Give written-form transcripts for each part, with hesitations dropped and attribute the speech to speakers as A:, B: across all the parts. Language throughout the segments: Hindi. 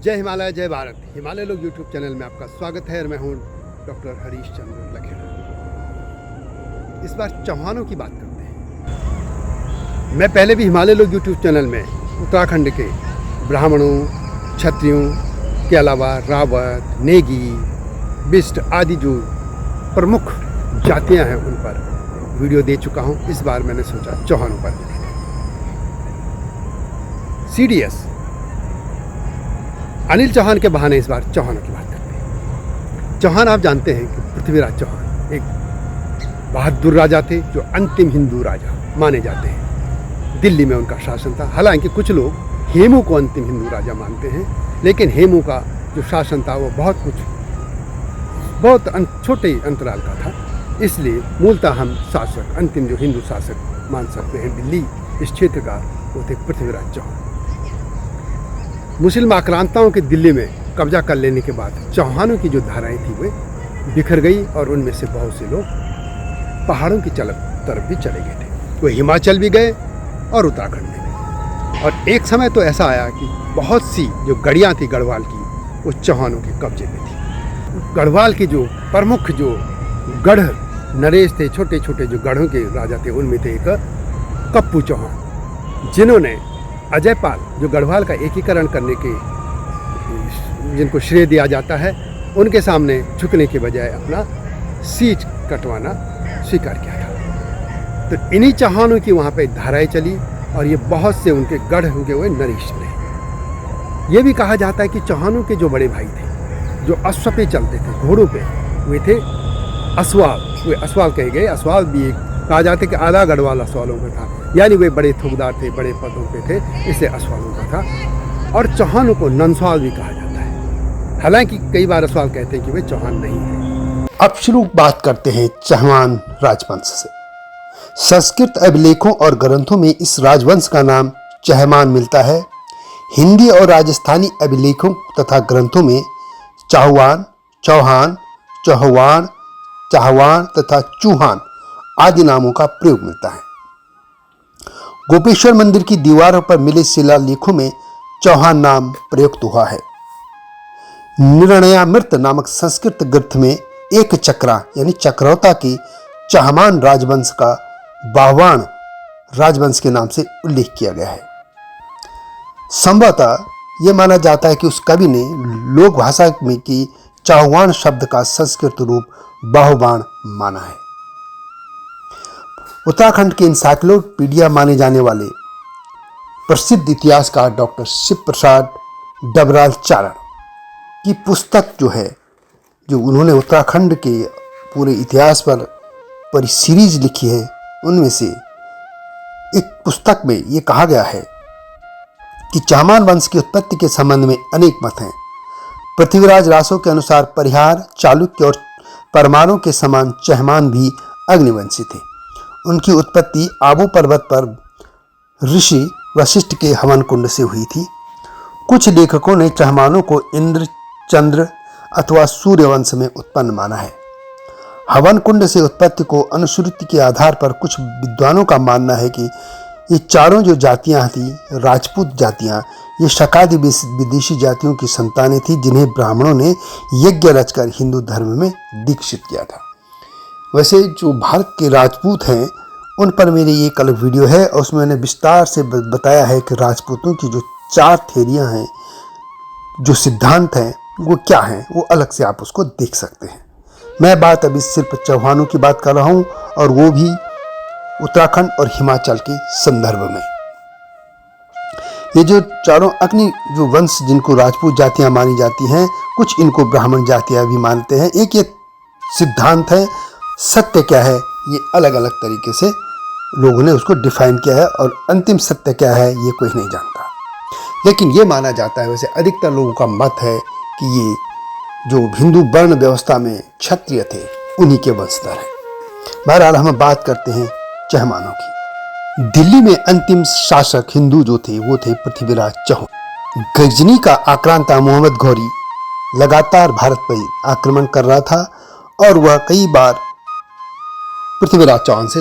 A: जय हिमालय जय भारत। हिमालय लोग यूट्यूब चैनल में आपका स्वागत है और मैं हूं डॉक्टर हरीश चंद्र लखेड़ा। इस बार चौहानों की बात करते हैं। मैं पहले भी हिमालय लोग यूट्यूब चैनल में उत्तराखंड के ब्राह्मणों, क्षत्रियों के अलावा रावत, नेगी, बिष्ट आदि जो प्रमुख जातियां हैं उन पर वीडियो दे चुका हूं। इस बार मैंने सोचा चौहानों पर सीडीएस अनिल चौहान के बहाने इस बार चौहानों की बात करते हैं। चौहान आप जानते हैं कि पृथ्वीराज चौहान एक बहादुर राजा थे जो अंतिम हिंदू राजा माने जाते हैं। दिल्ली में उनका शासन था। हालांकि कुछ लोग हेमू को अंतिम हिंदू राजा मानते हैं, लेकिन हेमू का जो शासन था वो बहुत छोटे अंतराल का था। इसलिए मूलतः हम शासक, अंतिम जो हिंदू शासक मान सकते हैं दिल्ली इस क्षेत्र का, वो थे पृथ्वीराज चौहान। मुस्लिम आक्रांताओं के दिल्ली में कब्जा कर लेने के बाद चौहानों की जो धाराएं थी वे बिखर गई और उनमें से बहुत से लोग पहाड़ों की तरफ भी चले गए थे। वो हिमाचल भी गए और उत्तराखंड में गए। और एक समय तो ऐसा आया कि बहुत सी जो गढ़ियाँ थी गढ़वाल की, वो चौहानों के कब्जे में थी। गढ़वाल के जो प्रमुख जो गढ़ नरेश थे, छोटे छोटे जो गढ़ों के राजा थे, उनमें थे एक कप्पू चौहान, जिन्होंने अजयपाल जो गढ़वाल का एकीकरण करने के जिनको श्रेय दिया जाता है, उनके सामने झुकने के बजाय अपना सीट कटवाना स्वीकार किया था। तो इन्हीं चौहानों की वहाँ पे धाराएं चली और ये बहुत से उनके गढ़ होंगे हुए नरेश रहे। ये भी कहा जाता है कि चौहानों के जो बड़े भाई थे जो अश्व पे चलते थे, घोड़ों पे, वे थे असवाल। वे असवाल कहे गए। असवाल भी एक कहा जाता है कि आधा गढ़वाल असवालों का था, यानी वे बड़े थोकदार थे, बड़े पदों पे थे, इसे असवालों का था। और चौहानों को नंसवाल भी कहा जाता है। हालांकि कई बार असवाल कहते हैं कि वे चौहान नहीं है। अब शुरू बात करते हैं चौहान राजवंश से। संस्कृत अभिलेखों और ग्रंथों में इस राजवंश का नाम चहमान मिलता है। हिंदी और राजस्थानी अभिलेखों तथा ग्रंथों में चाहुआन, चौहान, चौहवान, चाहवान तथा चूहान आदि नामों का प्रयोग मिलता है। गोपेश्वर मंदिर की दीवारों पर मिले शिलालेखों में चौहान नाम प्रयुक्त हुआ है। निर्णयामृत नामक संस्कृत ग्रंथ में एक चक्रा यानी चक्रौता के चहमान राजवंश का बाहवान राजवंश के नाम से उल्लेख किया गया है। संभवतः यह माना जाता है कि उस कवि ने लोक भाषा में कि चाहुआन शब्द का संस्कृत रूप बाहुबाण माना है। उत्तराखंड के इंसाइक्लोपीडिया माने जाने वाले प्रसिद्ध इतिहासकार डॉक्टर शिव प्रसाद डबराल-चारण की पुस्तक जो उन्होंने उत्तराखंड के पूरे इतिहास पर पूरी सीरीज लिखी है, उनमें से एक पुस्तक में ये कहा गया है कि चहमान वंश की उत्पत्ति के संबंध में अनेक मत हैं। पृथ्वीराज रासो के अनुसार परिहार, चालुक्य और परमारों के समान चहमान भी अग्निवंशी थे। उनकी उत्पत्ति आबू पर्वत पर ऋषि वशिष्ठ के हवन कुंड से हुई थी। कुछ लेखकों ने चहमानों को इंद्र, चंद्र अथवा सूर्य वंश में उत्पन्न माना है। हवन कुंड से उत्पत्ति को अनुश्रुति के आधार पर कुछ विद्वानों का मानना है कि ये चारों जो जातियां थी, राजपूत जातियां, ये शकादि विदेशी जातियों की संतानें थी, जिन्हें ब्राह्मणों ने यज्ञ रचकर हिंदू धर्म में दीक्षित किया था। वैसे जो भारत के राजपूत हैं उन पर मेरी एक अलग वीडियो है और उसमें मैंने विस्तार से बताया है कि राजपूतों की जो 4 थेरियां हैं, जो सिद्धांत हैं, वो क्या हैं, वो अलग से आप उसको देख सकते हैं। मैं बात अभी सिर्फ चौहानों की बात कर रहा हूँ, और वो भी उत्तराखंड और हिमाचल के संदर्भ में। ये जो चारों अग्नि जो वंश जिनको राजपूत जातियां मानी जाती हैं, कुछ इनको ब्राह्मण जातियां भी मानते हैं। एक ये सिद्धांत है। सत्य क्या है, ये अलग अलग तरीके से लोगों ने उसको डिफाइन किया है, और अंतिम सत्य क्या है ये कोई नहीं जानता। लेकिन ये माना जाता है, वैसे अधिकतर लोगों का मत है कि ये जो हिंदू वर्ण व्यवस्था में क्षत्रिय थे उन्हीं के वंशधर हैं। बहरहाल हम बात करते हैं चहमानों की। दिल्ली में अंतिम शासक हिंदू जो थे वो थे पृथ्वीराज चौहान। गजनी का आक्रांता मोहम्मद घौरी लगातार भारत पर आक्रमण कर रहा था और वह कई बार पृथ्वीराज चौहान से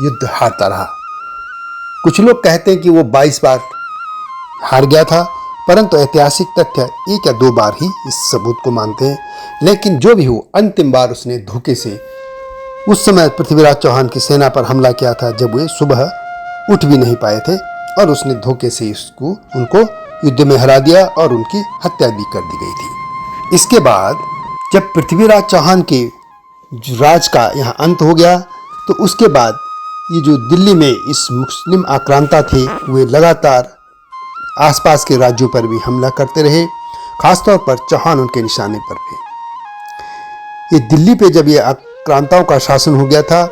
A: युद्ध हारता रहा। कुछ लोग कहते हैं कि वो 22 बार हार गया था, परंतु ऐतिहासिक तथ्य एक या दो बार ही इस सबूत को मानते हैं। लेकिन जो भी हो, अंतिम बार उसने धोखे से उस समय पृथ्वीराज चौहान की सेना पर हमला किया था जब वे सुबह उठ भी नहीं पाए थे, और उसने धोखे से उनको युद्ध में हरा दिया और उनकी हत्या भी कर दी गई थी। इसके बाद जब पृथ्वीराज चौहान के राज का यहाँ अंत हो गया, तो उसके बाद ये जो दिल्ली में इस मुस्लिम आक्रांता थे, वे लगातार आसपास के राज्यों पर भी हमला करते रहे। खासतौर पर चौहान उनके निशाने पर थे। ये दिल्ली पे जब ये आक्रांताओं का शासन हो गया था,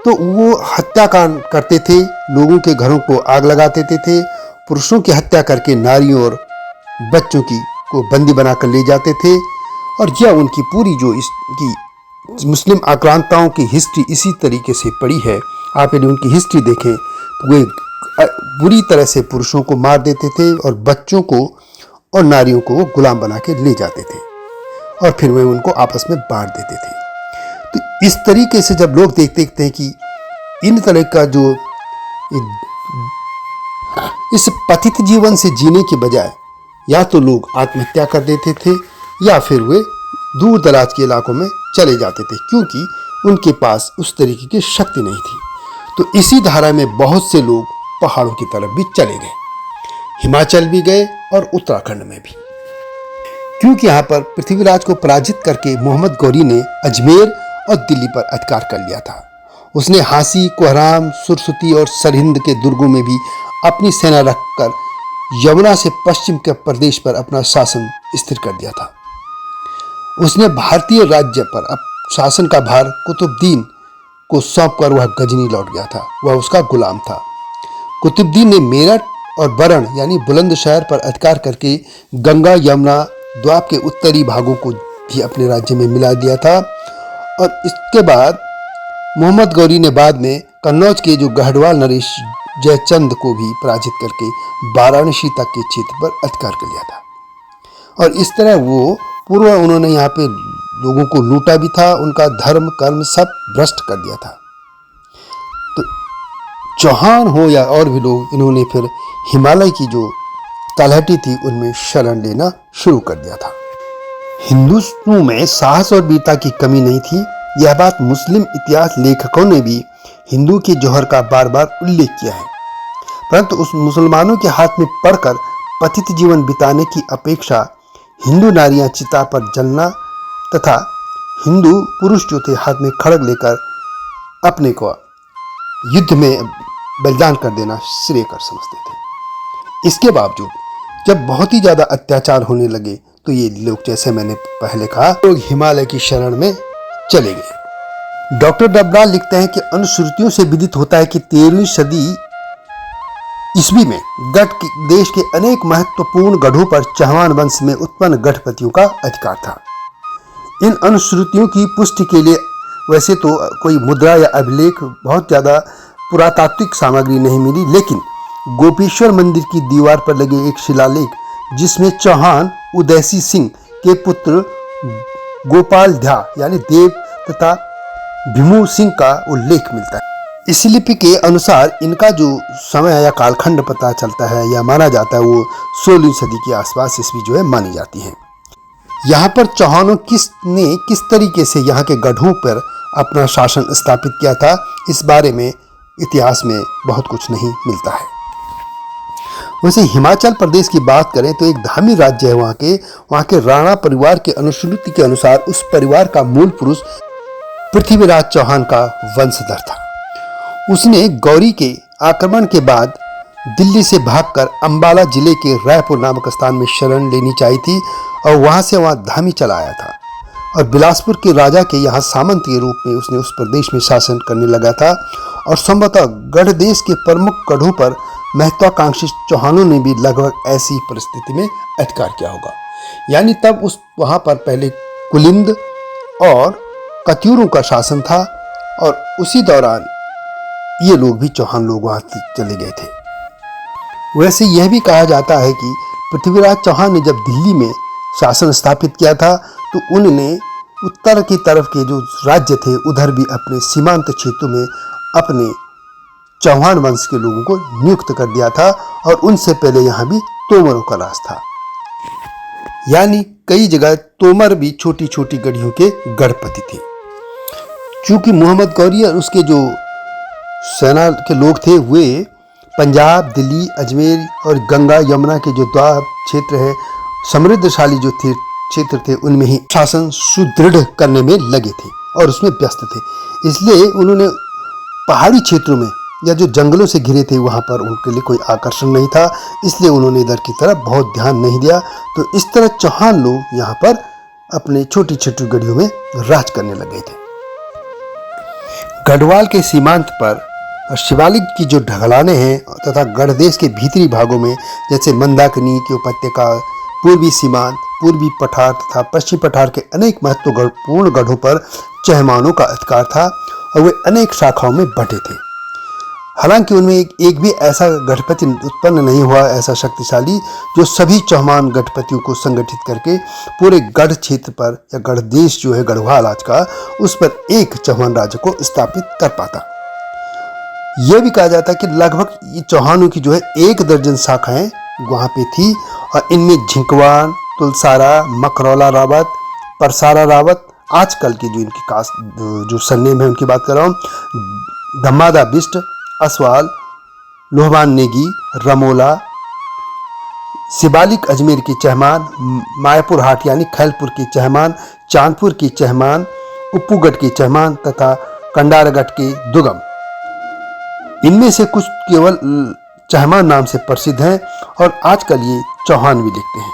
A: तो वो हत्याकांड करते थे, लोगों के घरों को आग लगा देते थे, पुरुषों की हत्या करके नारियों और बच्चों को बंदी बनाकर ले जाते थे। और यह उनकी पूरी जो इसकी मुस्लिम आक्रांताओं की हिस्ट्री इसी तरीके से पड़ी है। आप यदि उनकी हिस्ट्री देखें तो वे बुरी तरह से पुरुषों को मार देते थे और बच्चों को और नारियों को वो गुलाम बना के ले जाते थे, और फिर वे उनको आपस में बांट देते थे। तो इस तरीके से जब लोग देखते हैं कि इन तरह का जो इस पतित जीवन से जीने के बजाय या तो लोग आत्महत्या कर देते थे या फिर वे दूर दराज के इलाकों में चले जाते थे, क्योंकि उनके पास उस तरीके की शक्ति नहीं थी। तो इसी धारा में बहुत से लोग पहाड़ों की तरफ भी चले गए, हिमाचल भी गए और उत्तराखंड में भी, क्योंकि यहाँ पर पृथ्वीराज को पराजित करके मोहम्मद गौरी ने अजमेर और दिल्ली पर अधिकार कर लिया था। उसने हांसी, कोहराम, सुरसुती और सरहिंद के दुर्गों में भी अपनी सेना रखकर यमुना से पश्चिम के प्रदेश पर अपना शासन स्थिर कर दिया था। उसने भारतीय राज्य पर शासन का भार कुतुबुद्दीन को सौंपकर वह गजनी लौट गया था, वह उसका गुलाम था। कुतुबुद्दीन ने मेरठ और बरण यानी बुलंदशहर पर अधिकार करके गंगा यमुना द्वीप के उत्तरी भागों को भी अपने राज्य में मिला दिया था। और इसके बाद मोहम्मद गौरी ने बाद में कन्नौज के जो गढ़वाल नरेश जयचंद को भी पराजित करके वाराणसी तक के क्षेत्र पर अधिकार कर लिया था। और इस तरह वो पूर्व उन्होंने यहाँ पे लोगों को लूटा भी था, उनका धर्म कर्म सब भ्रष्ट कर दिया था। तो चौहान हो या और भी लोग, इन्होंने फिर हिमालय की जो तलहटी थी उनमें शरण लेना शुरू कर दिया था। हिंदुओं में साहस और वीरता की कमी नहीं थी। यह बात मुस्लिम इतिहास लेखकों ने भी हिंदू के जौहर का बार बार उल्लेख किया है, परंतु उस मुसलमानों के हाथ में पड़कर पतित जीवन बिताने की अपेक्षा हिंदू नारियां चिता पर जलना तथा हिंदू पुरुष जो थे हाथ में खड़ग लेकर अपने को युद्ध में बलिदान कर देना श्रेयकर समझते थे। इसके बावजूद जब बहुत ही ज्यादा अत्याचार होने लगे तो ये लोग, जैसे मैंने पहले कहा, लोग हिमालय की शरण में चले गए। डॉक्टर डबराल लिखते हैं कि अनुश्रुतियों से विदित होता है कि 13वीं सदी ईस्वी में गढ़ देश के अनेक महत्वपूर्ण गढ़ों पर चौहान वंश में उत्पन्न गढ़पतियों का अधिकार था। इन अनुश्रुतियों की पुष्टि के लिए वैसे तो कोई मुद्रा या अभिलेख, बहुत ज़्यादा पुरातात्विक सामग्री नहीं मिली, लेकिन गोपेश्वर मंदिर की दीवार पर लगे एक शिलालेख जिसमें चौहान उदयसी सिंह के पुत्र गोपाल ध्या यानी देव तथा भीमू सिंह का उल्लेख मिलता है। इस लिपि के अनुसार इनका जो समय या कालखंड पता चलता है या माना जाता है वो 16वीं सदी के आसपास ईस्वी जो है मानी जाती है। यहाँ पर चौहानों ने किस तरीके से यहाँ के गढ़ों पर अपना शासन स्थापित किया था, इस बारे में इतिहास में बहुत कुछ नहीं मिलता है। वैसे हिमाचल प्रदेश की बात करें तो एक धामी राज्य है वहाँ के राणा परिवार के अनुश्रुति के अनुसार उस परिवार का मूल पुरुष पृथ्वीराज चौहान का वंशधर था। उसने गौरी के आक्रमण के बाद दिल्ली से भागकर अंबाला जिले के रायपुर नामक स्थान में शरण लेनी चाहिए थी और वहां से धामी चला आया था और बिलासपुर के राजा के यहाँ सामंत के रूप में उसने उस प्रदेश में शासन करने लगा था। और संभवतः गढ़ देश के प्रमुख गढ़ों पर महत्वाकांक्षी चौहानों ने भी लगभग ऐसी परिस्थिति में अधिकार किया होगा। यानी तब वहां पर पहले कुलिंद और कत्यूरों का शासन था और उसी दौरान ये लोग भी चौहान लोग वहां चले गए थे। वैसे यह भी कहा जाता है कि पृथ्वीराज चौहान ने जब दिल्ली में शासन स्थापित किया था तो उन्होंने उत्तर की तरफ के जो राज्य थे उधर भी अपने सीमांत क्षेत्रों में अपने चौहान वंश के लोगों को नियुक्त कर दिया था और उनसे पहले यहाँ भी तोमरों का राज था। यानी कई जगह तोमर भी छोटी छोटी गढ़ियों के गढ़पति थे। चूंकि मोहम्मद गौरी और उसके जो सेना के लोग थे वे पंजाब, दिल्ली, अजमेर और गंगा यमुना के जो द्वार क्षेत्र है, समृद्धशाली जो थे क्षेत्र थे, उनमें ही शासन सुदृढ़ करने में लगे थे और उसमें व्यस्त थे। इसलिए उन्होंने पहाड़ी क्षेत्रों में या जो जंगलों से घिरे थे वहाँ पर उनके लिए कोई आकर्षण नहीं था, इसलिए उन्होंने इधर की तरफ बहुत ध्यान नहीं दिया। तो इस तरह चौहान लोग यहाँ पर अपने छोटी छोटी गढ़ियों में राज करने लगे थे। गढ़वाल के सीमांत पर शिवालिक की जो ढलानें हैं तथा गढ़देश के भीतरी भागों में जैसे मंदाकिनी की उपत्यका, पूर्वी सीमांत, पूर्वी पठार तथा पश्चिमी पठार के अनेक महत्वपूर्ण गढ़ों पर चहमानों का अधिकार था और वे अनेक शाखाओं में बंटे थे। हालांकि उनमें एक भी ऐसा गढ़पति उत्पन्न नहीं हुआ ऐसा शक्तिशाली जो सभी चौहान गढ़पतियों को संगठित करके पूरे गढ़ क्षेत्र पर या गढ़ देश जो है गढ़वाल आज का, उस पर एक चौहान राज्य को स्थापित कर पाता। यह भी कहा जाता है कि लगभग ये चौहानों की जो है 1 दर्जन शाखाएं वहाँ पे थी और इनमें झिंकवान, तुलसारा, मकरौला रावत, परसारा रावत, आजकल की जो इनकी कास्ट जो सरनेम है उनकी बात कर रहा हूँ, धम्मादा बिष्ट, असवाल, लोहबान नेगी, रमोला, शिवालिक अजमेर की चहमान, मायापुर हाट यानी खैलपुर की चहमान, चांदपुर की चहमान, उप्पूगढ़ की चहमान तथा कंडारगढ़ की दुगम। इनमें से कुछ केवल चहमान नाम से प्रसिद्ध हैं और आजकल ये चौहान भी लिखते हैं।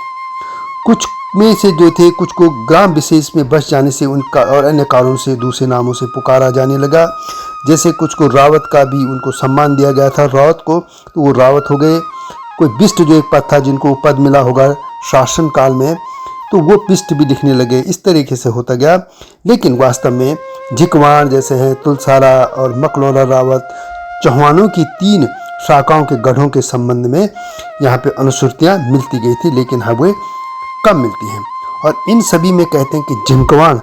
A: कुछ में से जो थे कुछ को ग्राम विशेष में बस जाने से उनका और अन्य कारणों से दूसरे नामों से पुकारा जाने लगा। जैसे कुछ को रावत का भी उनको सम्मान दिया गया था, रावत को, तो वो रावत हो गए। कोई बिष्ट जो एक पद था जिनको पद मिला होगा शासन काल में, तो वो बिष्ट भी लिखने लगे। इस तरीके से होता गया। लेकिन वास्तव में झिकवाण जैसे हैं, तुलसारा और मकरौला रावत, चौहानों की 3 शाखाओं के गढ़ों के संबंध में यहाँ पे अनुश्रुतियाँ मिलती गई थी, लेकिन हाँ वे कम मिलती हैं। और इन सभी में कहते हैं कि झिंकवाण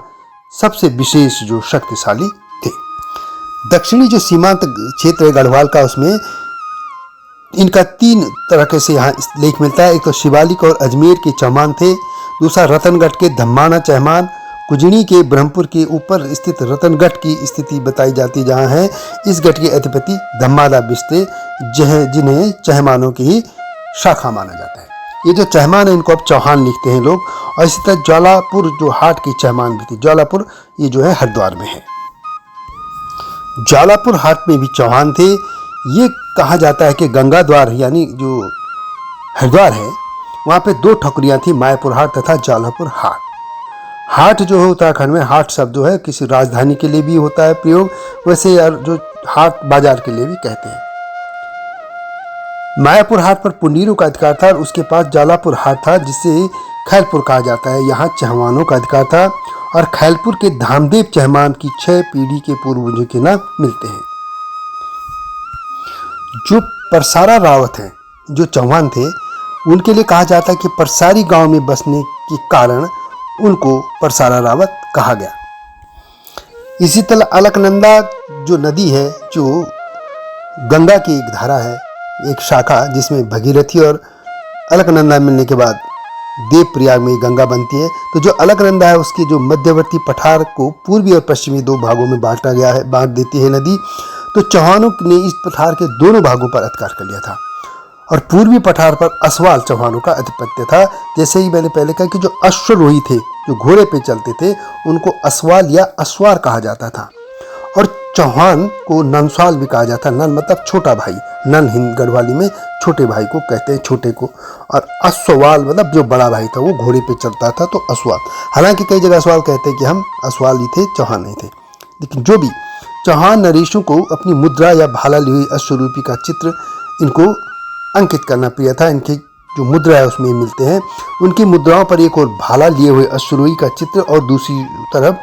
A: सबसे विशेष जो शक्तिशाली थे। दक्षिणी जो सीमांत क्षेत्र है गढ़वाल का, उसमें इनका 3 तरह से यहाँ लेख मिलता है। एक तो शिवालिक और अजमेर के चौहान थे, दूसरा रतनगढ़ के धम्माना चहमान, कुजनी के ब्रह्मपुर के ऊपर स्थित रतनगढ़ की स्थिति बताई जाती जहाँ है। इस गढ़ के अधिपति धम्मादा बिस्ते जिन्हें चहमानों की ही शाखा माना जाता है। ये जो चहमान है इनको अब चौहान लिखते हैं लोग। और इसी तरह ज्वालापुर जो हाट की चहमान भी थी, ज्वालापुर ये जो है हरिद्वार में है। ज्वालापुर हाट में भी चौहान थे। ये कहा जाता है कि गंगा द्वार यानी जो हरिद्वार है वहाँ पे 2 ठकुरियाँ थी, मायापुर हाट तथा ज्वालापुर हाट। हाट जो है उत्तराखंड में हाट शब्द जो है किसी राजधानी के लिए भी होता है प्रयोग, वैसे जो हाट बाजार के लिए भी कहते हैं। मायापुर हाट पर पुंडीरों का अधिकार था और उसके पास ज्वालापुर हाट था जिसे खैलपुर कहा जाता है। यहाँ चहमानों का अधिकार था और खैलपुर के धामदेव चहमान की 6 पीढ़ी के पूर्वजों के नाम मिलते हैं। जो परसारा रावत हैं, जो चौहान थे, उनके लिए कहा जाता है कि परसारी गांव में बसने के कारण उनको परसारा रावत कहा गया। इसी तरह अलकनंदा जो नदी है, जो गंगा की एक धारा है, एक शाखा जिसमें भगीरथी और अलकनंदा मिलने के बाद देवप्रयाग में गंगा बनती है। तो जो अलकनंदा है उसके जो मध्यवर्ती पठार को पूर्वी और पश्चिमी 2 भागों में बांटा गया है, बांट देती है नदी। तो चौहानों ने इस पठार के दोनों भागों पर अधिकार कर लिया था और पूर्वी पठार पर असवाल चौहानों का आधिपत्य था। जैसे ही मैंने पहले कहा कि जो अश्वरोही थे, जो घोड़े पे चलते थे, उनको असवाल या अस्वार कहा जाता था। और चौहान को ननस्वाल भी कहा जाता। नन मतलब छोटा भाई, नन हिंद गढ़वाली में छोटे भाई को कहते हैं, छोटे को। और अस्वाल मतलब जो बड़ा भाई था वो घोड़े पे चलता था, तो अस्वाल। हालांकि कई जगह अस्वाल कहते हैं कि हम अस्वाल ही थे, चौहान नहीं थे। लेकिन जो भी चौहान नरेशों को अपनी मुद्रा या भाला ली हुई अश्वरूपी का चित्र इनको अंकित करना प्रिय था। इनकी जो मुद्रा है उसमें मिलते हैं। उनकी मुद्राओं पर एक और भाला लिए हुए अश्वरोही का चित्र और दूसरी तरफ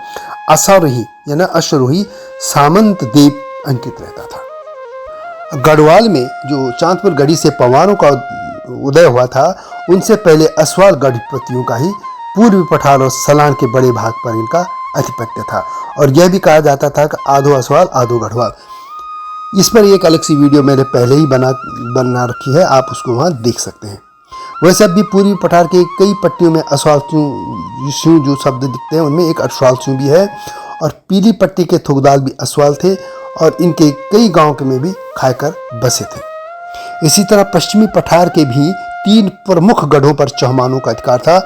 A: अश्वारोही यानी अश्वरोही सामंत देव अंकित रहता था। गढ़वाल में जो चांदपुर गढ़ी से पवारों का उदय हुआ था, उनसे पहले असवाल गढ़पतियों का ही पूर्वी पठार और सलान के बड़े भाग पर इनका आधिपत्य था। और यह भी कहा जाता था कि आधो असवाल आधो गढ़वाल। इस पर एक अलग सी वीडियो मैंने पहले ही बना रखी है, आप उसको वहाँ देख सकते हैं। वैसे अब भी पूर्वी पठार के कई पट्टियों में अस्वाल जो शब्द दिखते हैं उनमें एक अस्वाल भी है, और पीली पट्टी के थुकदाल भी अस्वाल थे और इनके कई गांव के में भी खाकर बसे थे। इसी तरह पश्चिमी पठार के भी 3 प्रमुख गढ़ों पर चौहानों का अधिकार था।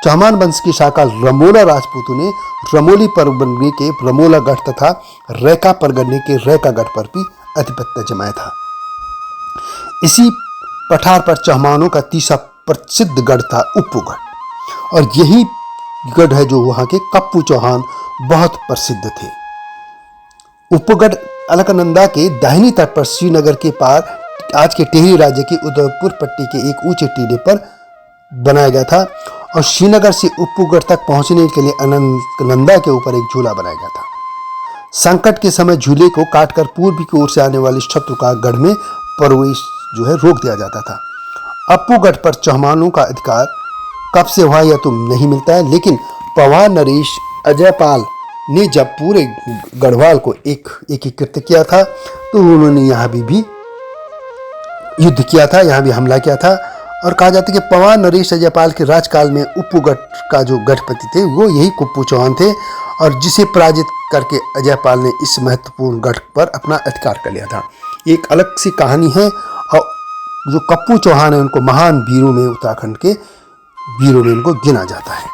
A: चौहान वंश की शाखा रमोला राजपूतों ने रमोली परगने के रमोला गढ़ तथा रैका परगने के रैका गढ़ पर भी आधिपत्य जमाया था। इसी पठार पर चौहानों का तीसरा प्रसिद्ध गढ़ था उप्पूगढ़, और यही गढ़ है जो वहां के कप्पू चौहान बहुत प्रसिद्ध थे। उप्पूगढ़ अलकनंदा के दाहिनी तट पर श्रीनगर के पार आज के टिहरी राज्य की उदयपुर पट्टी के एक ऊंचे टीले पर बनाया गया था, और श्रीनगर से उप्पूगढ़ तक पहुंचने के लिए अलकनंदा के ऊपर एक झूला बनाया गया था। संकट के समय झूले को काटकर पूर्व की ओर से आने वाले शत्रु का गढ़ में प्रवेश जो है रोक दिया जाता था। उप्पूगढ़ पर चौहानों का अधिकार कब से हुआ यह तो नहीं मिलता है, लेकिन पवार नरेश अजयपाल ने जब पूरे गढ़वाल को एकीकृत किया था तो उन्होंने यहाँ भी युद्ध किया था, यहाँ भी हमला किया था। और कहा जाता है कि पवार नरेश अजयपाल के राजकाल में उप्पूगढ़ का जो गढ़पति थे वो यही कप्पू चौहान थे, और जिसे पराजित करके अजयपाल ने इस महत्वपूर्ण गढ़ पर अपना अधिकार कर लिया था। एक अलग सी कहानी है, और जो कप्पू चौहान है उनको महान वीरों में, उत्तराखंड के वीरों में उनको गिना जाता है।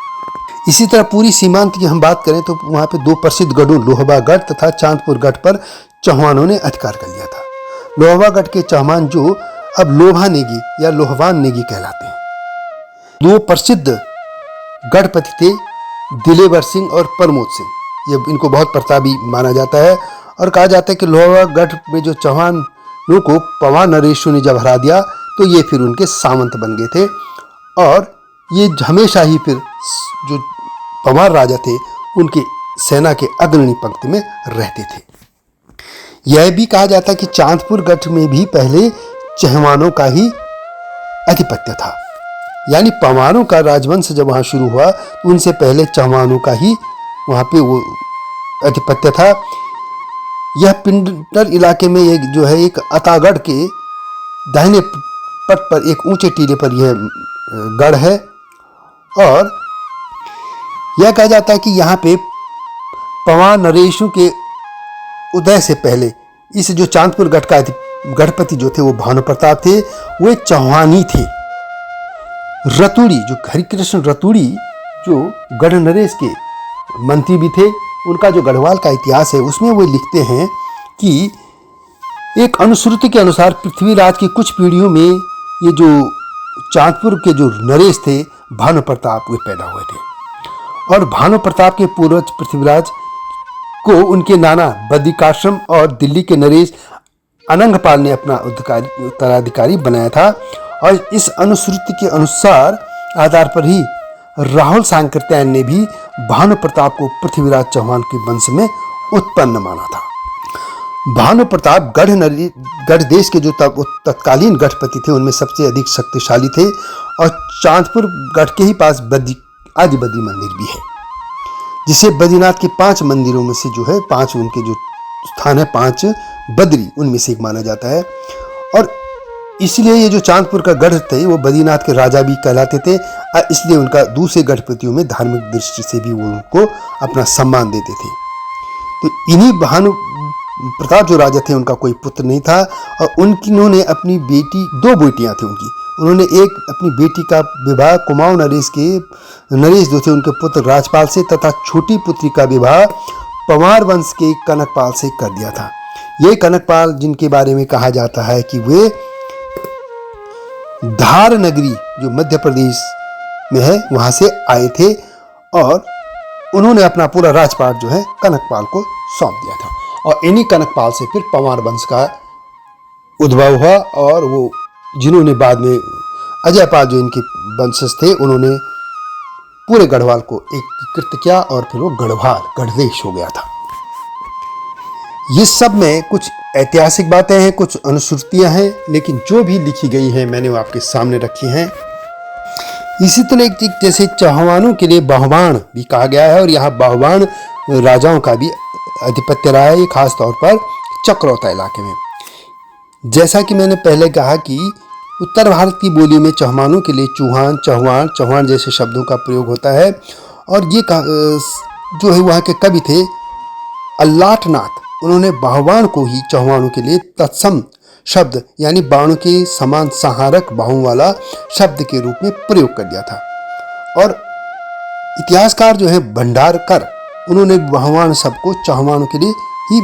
A: इसी तरह पूरी सीमांत की हम बात करें तो वहाँ पे 2 प्रसिद्ध गढ़ों लोहबागढ़ तथा चांदपुर गढ़ पर चौहानों ने अधिकार कर लिया था। लोहबागढ़ के चौहान जो अब लोभा नेगी या लोहवान नेगी कहलाते हैं। 2 प्रसिद्ध गढ़पति थे, दिलेवर सिंह और प्रमोद सिंह। ये इनको बहुत प्रतापी माना जाता है, और कहा जाता है कि लोहबागढ़ में जो चौहानों को पवार नरेशों ने जब हरा दिया तो ये फिर उनके सामंत बन गए थे, और ये हमेशा ही फिर जो पवार राजा थे उनके सेना के अग्रणी पंक्ति में रहते थे। यह भी कहा जाता है कि चांदपुर गढ़ में भी पहले चौहानों का ही आधिपत्य था, यानी पवारों का राजवंश जब वहाँ शुरू हुआ तो उनसे पहले चौहानों का ही वहाँ पे वो आधिपत्य था। यह पिंडर इलाके में एक जो है एक अतागढ़ के दाहिने पट पर एक ऊंचे टीले पर यह गढ़ है, और यह कहा जाता है कि यहाँ पे पवार नरेशों के उदय से पहले इस जो चांदपुर गढ़ का गढ़पति जो थे वो भानु प्रताप थे, वो एक चौहानी थे। रतुड़ी जो हरिकृष्ण रतुड़ी जो गढ़ नरेश के मंत्री भी थे, उनका जो गढ़वाल का इतिहास है उसमें वो लिखते हैं कि एक अनुश्रुति के अनुसार पृथ्वीराज की कुछ पीढ़ियों में ये जो चांदपुर के जो नरेश थे भानु प्रताप वे पैदा हुए थे, और भानु प्रताप के पूर्वज पृथ्वीराज को उनके नाना बद्रिकाश्रम और दिल्ली के नरेश अनंगपाल ने अपना उत्तराधिकारी बनाया था। और इस अनुश्रुति के अनुसार आधार पर ही राहुल सांकृत्यायन ने भी भानु प्रताप को पृथ्वीराज चौहान के वंश में उत्पन्न माना था। भानु प्रताप गढ़ देश के जो तत्कालीन गढ़पति थे उनमें सबसे अधिक शक्तिशाली थे, और चांदपुर गढ़ के ही पास आदि बद्री मंदिर भी है, जिसे बद्रीनाथ के 5 मंदिरों में से जो है 5 उनके जो स्थान है 5 बद्री उनमें से एक माना जाता है। और इसलिए ये जो चांदपुर का गढ़ थे वो बद्रीनाथ के राजा भी कहलाते थे, और इसलिए उनका दूसरे गढ़पतियों में धार्मिक दृष्टि से भी वो उनको अपना सम्मान देते थे। तो इन्हीं भानु प्रताप जो राजा थे उनका कोई पुत्र नहीं था, और उन्होंने अपनी बेटी 2 बेटियां थी उन्होंने एक अपनी बेटी का विवाह कुमाऊं नरेश जो थे उनके पुत्र राजपाल से तथा छोटी पुत्री का विवाह पवार वंश के कनकपाल से कर दिया था। ये कनकपाल जिनके बारे में कहा जाता है कि वे धार नगरी जो मध्य प्रदेश में है वहां से आए थे, और उन्होंने अपना पूरा राजपाट जो है कनकपाल को सौंप दिया था, और इन्हीं कनकपाल से फिर पवार वंश का उद्भव हुआ। और वो जिन्होंने बाद में अजयपाल जो इनके वंशज थे उन्होंने पूरे गढ़वाल को एकीकृत किया, और फिर वो गढ़देश हो गया था। ये सब में कुछ ऐतिहासिक बातें हैं, कुछ अनुश्रुतियां हैं, लेकिन जो भी लिखी गई हैं मैंने वो आपके सामने रखी हैं। इसी तरह जैसे चौहानों के लिए बाहुबाण भी कहा गया है, और यहाँ बाहुबाण राजाओं का भी आधिपत्य रहा है, खास तौर पर चक्रौता इलाके में। जैसा कि मैंने पहले कहा कि उत्तर भारत की बोलियों में चौहानों के लिए चौहान, चौहान, चौहान जैसे शब्दों का प्रयोग होता है। और ये जो है वहाँ के कवि थे अल्लाटनाथ, उन्होंने बाहुबाण को ही चौहानों के लिए तत्सम शब्द यानी बाणों के समान संहारक बाहों वाला शब्द के रूप में प्रयोग कर दिया था। और इतिहासकार जो है भंडारकर, उन्होंने बाहुबाण शब्द को चौहानों के लिए ही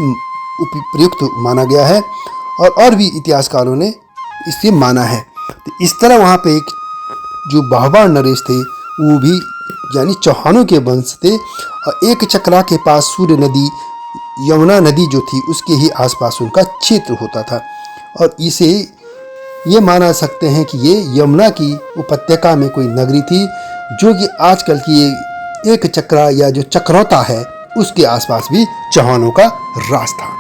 A: प्रयुक्त माना गया है और भी इतिहासकारों ने इसे माना है। तो इस तरह वहाँ पे एक जो बाहुबाण नरेश थे वो भी यानी चौहानों के वंश थे। और एक चक्रा के पास सूर्य नदी, यमुना नदी जो थी उसके ही आसपास उनका क्षेत्र होता था। और इसे ये माना सकते हैं कि ये यमुना की उपत्यका में कोई नगरी थी, जो कि आजकल की ये एक चक्रा या जो चक्रौता है उसके आसपास भी चौहानों का राज था।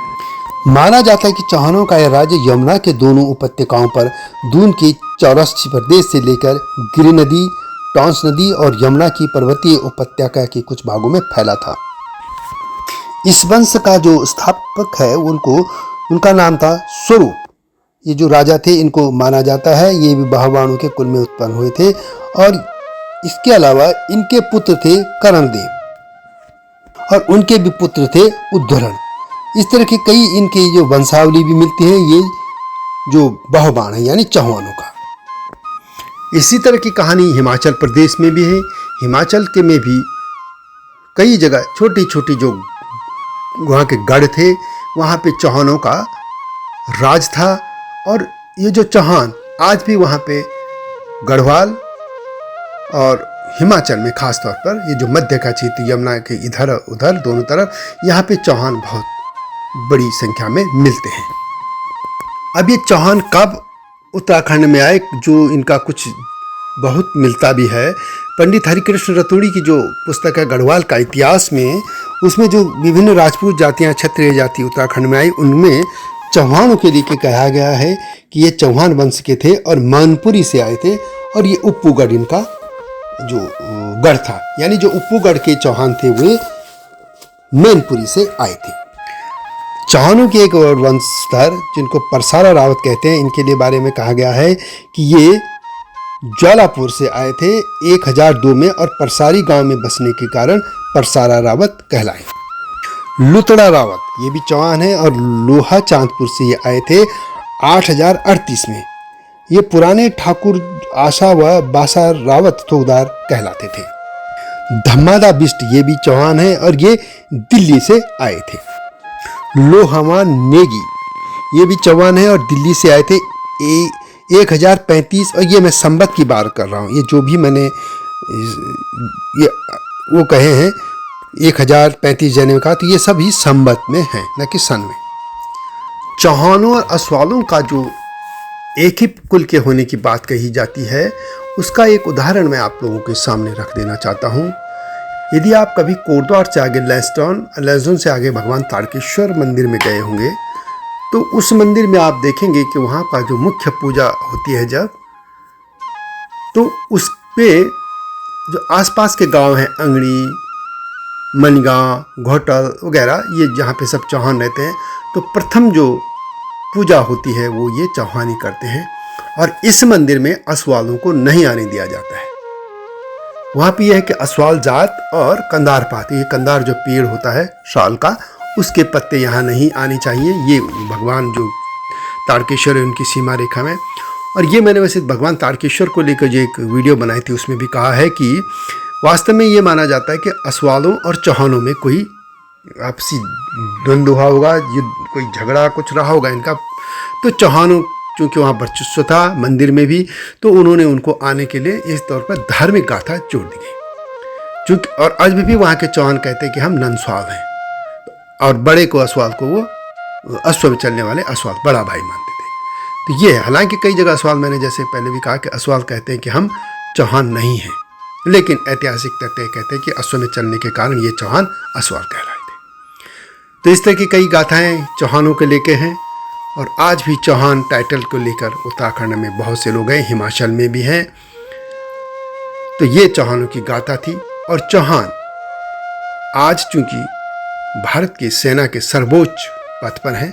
A: माना जाता है कि चौहानों का यह राज्य यमुना के दोनों उपत्यकाओं पर दून के चौरस प्रदेश से लेकर गिरि नदी, टॉन्स नदी और यमुना की पर्वतीय उपत्यका के कुछ भागों में फैला था। इस वंश का जो स्थापक है उनका नाम था स्वरूप। ये जो राजा थे इनको माना जाता है ये भी बाहुबाणों के कुल में उत्पन्न हुए थे। और इसके अलावा इनके पुत्र थे करणदेव और उनके भी पुत्र थे उद्धरण। इस तरह की कई इनके जो वंशावली भी मिलती है ये जो बाहुबाण है यानी चौहानों का। इसी तरह की कहानी हिमाचल प्रदेश में भी है। हिमाचल के में भी कई जगह छोटी छोटी जो वहाँ के गढ़ थे वहाँ पे चौहानों का राज था। और ये जो चौहान आज भी वहाँ पे गढ़वाल और हिमाचल में खास तौर पर ये जो मध्य का क्षेत्र यमुना के इधर उधर दोनों तरफ यहाँ पे चौहान बहुत बड़ी संख्या में मिलते हैं। अब ये चौहान कब उत्तराखंड में आए, जो इनका कुछ बहुत मिलता भी है। पंडित हरिकृष्ण रतूड़ी की जो पुस्तक है गढ़वाल का इतिहास में, उसमें जो विभिन्न राजपूत जातियाँ क्षत्रिय जाति उत्तराखंड में आई उनमें चौहानों के लिए कहा गया है कि ये चौहान वंश के थे और मानपुरी से आए थे। और ये उप्पूगढ़ इनका जो गढ़ था, यानी जो उप्पूगढ़ के चौहान थे वे मैनपुरी से आए थे। चौहानों के एक और वंशधर जिनको परसारा रावत कहते हैं, इनके लिए बारे में कहा गया है कि ये ज्वालापुर से आए थे 1002 में और परसारी गांव में बसने के कारण परसारा रावत कहलाए। लुतड़ा रावत ये भी चौहान है और लोहा चांदपुर से ये आए थे 8038 में। ये पुराने ठाकुर आशा व बासा रावत थोकदार कहलाते थे। धम्मादा बिष्ट ये भी चौहान है और ये दिल्ली से आए थे। लोहमा नेगी ये भी चौहान है और दिल्ली से आए थे 1035। और ये मैं संबत की बात कर रहा हूँ, ये जो भी मैंने ये वो कहे हैं 1035 जने में कहा, तो ये सभी संबत में हैं न कि सन में। चौहानों और असवालों का जो एक ही कुल के होने की बात कही जाती है उसका एक उदाहरण मैं आप लोगों के सामने रख देना चाहता हूँ। यदि आप कभी कोटद्वार से आगे लैंसडाउन से आगे भगवान तारकेश्वर मंदिर में गए होंगे तो उस मंदिर में आप देखेंगे कि वहाँ पर जो मुख्य पूजा होती है जब, तो उस पे जो आसपास के गांव हैं अंगड़ी, मनगांव, घोटल वगैरह, ये जहाँ पे सब चौहान रहते हैं, तो प्रथम जो पूजा होती है वो ये चौहान ही करते हैं। और इस मंदिर में असवालों को नहीं आने दिया जाता है। वहाँ पे यह है कि असवाल जात और कंदार पात, ये कंदार जो पेड़ होता है शाल का, उसके पत्ते यहाँ नहीं आने चाहिए। ये भगवान जो तारकेश्वर है उनकी सीमा रेखा में। और ये मैंने वैसे भगवान तारकेश्वर को लेकर जो एक वीडियो बनाई थी उसमें भी कहा है कि वास्तव में ये माना जाता है कि असवालों और चौहानों में कोई आपसी द्वंद्व हुआ होगा, युद्ध, कोई झगड़ा कुछ रहा होगा इनका। तो चौहानों चूँकि वहाँ वर्चस्व था मंदिर में भी, तो उन्होंने उनको आने के लिए इस तौर पर धार्मिक गाथा जोड़ दी गई। चूँकि और आज भी वहाँ के चौहान कहते हैं कि हम नंसवाल हैं, और बड़े को असवाल को वो अश्व में चलने वाले असवाल बड़ा भाई मानते थे। तो ये है, हालांकि कई जगह असवाल, मैंने जैसे पहले भी कहा कि असवाल कहते हैं कि हम चौहान नहीं हैं, लेकिन ऐतिहासिक तथ्य कहते हैं कि अश्व में चलने के कारण ये चौहान असवाल कहलाए थे। तो इस तरह की कई गाथाएं चौहानों के लेके हैं। और आज भी चौहान टाइटल को लेकर उत्तराखंड में बहुत से लोग हैं, हिमाचल में भी हैं। तो ये चौहानों की गाथा थी। और चौहान आज चूंकि भारत की सेना के सर्वोच्च पद पर हैं,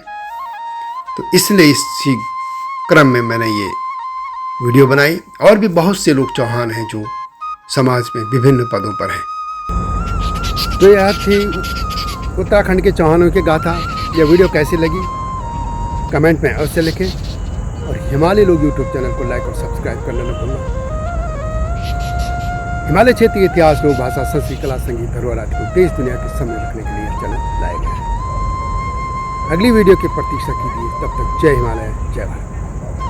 A: तो इसलिए इसी क्रम में मैंने ये वीडियो बनाई। और भी बहुत से लोग चौहान हैं जो समाज में विभिन्न पदों पर हैं। तो यह थी उत्तराखंड के चौहानों की गाथा। यह वीडियो कैसी लगी कमेंट में अवश्य लिखें और हिमालय लोग यूट्यूब चैनल को लाइक और सब्सक्राइब करना न भूलना। हिमालय क्षेत्र के इतिहास, लोक भाषा, संस्कृति, कला, संगीत, धरोहर आदि को देश दुनिया के सामने रखने के लिए यह चैनल लाया गया है। अगली वीडियो की प्रतीक्षा कीजिए। तब तक जय हिमालय, जय भारत।